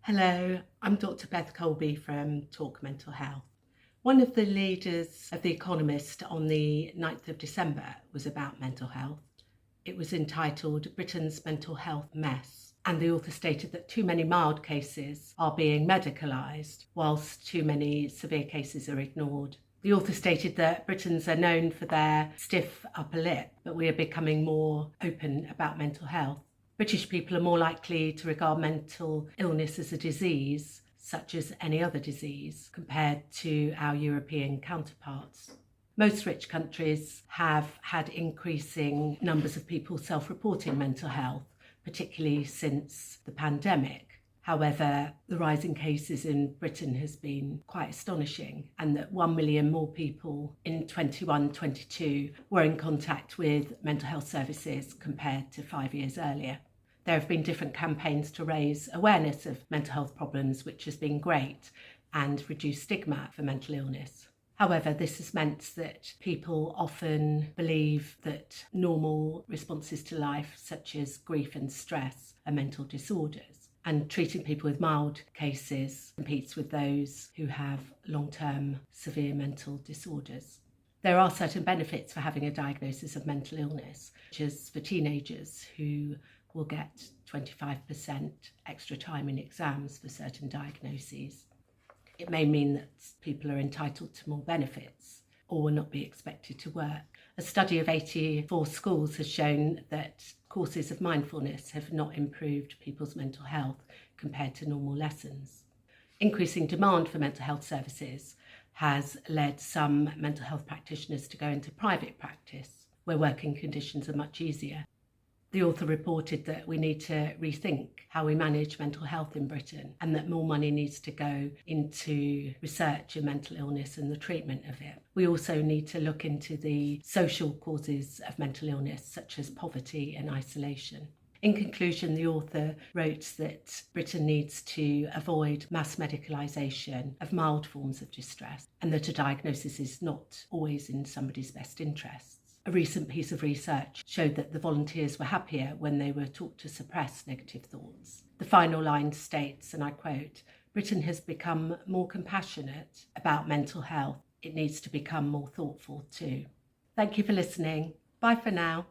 Hello, I'm Dr. Beth Colby from Talk Mental Health. One of the leaders of The Economist on the 9th of December was about mental health. It was entitled Britain's Mental Health Mess, and the author stated that too many mild cases are being medicalised, whilst too many severe cases are ignored. The author stated that Britons are known for their stiff upper lip, but we are becoming more open about mental health. British people are more likely to regard mental illness as a disease, such as any other disease, compared to our European counterparts. Most rich countries have had increasing numbers of people self-reporting mental health, particularly since the pandemic. However, the rise in cases in Britain has been quite astonishing, and that 1 million more people in 21-22 were in contact with mental health services compared to 5 years earlier. There have been different campaigns to raise awareness of mental health problems, which has been great, and reduce stigma for mental illness. However, this has meant that people often believe that normal responses to life, such as grief and stress, are mental disorders, and treating people with mild cases competes with those who have long-term severe mental disorders. There are certain benefits for having a diagnosis of mental illness, such as for teenagers who will get 25% extra time in exams for certain diagnoses. It may mean that people are entitled to more benefits or will not be expected to work. A study of 84 schools has shown that courses of mindfulness have not improved people's mental health compared to normal lessons. Increasing demand for mental health services has led some mental health practitioners to go into private practice, where working conditions are much easier. The author reported that we need to rethink how we manage mental health in Britain, and that more money needs to go into research in mental illness and the treatment of it. We also need to look into the social causes of mental illness, such as poverty and isolation. In conclusion, the author wrote that Britain needs to avoid mass medicalisation of mild forms of distress, and that a diagnosis is not always in somebody's best interests. A recent piece of research showed that the volunteers were happier when they were taught to suppress negative thoughts. The final line states, and I quote, "Britain has become more compassionate about mental health. It needs to become more thoughtful too." Thank you for listening. Bye for now.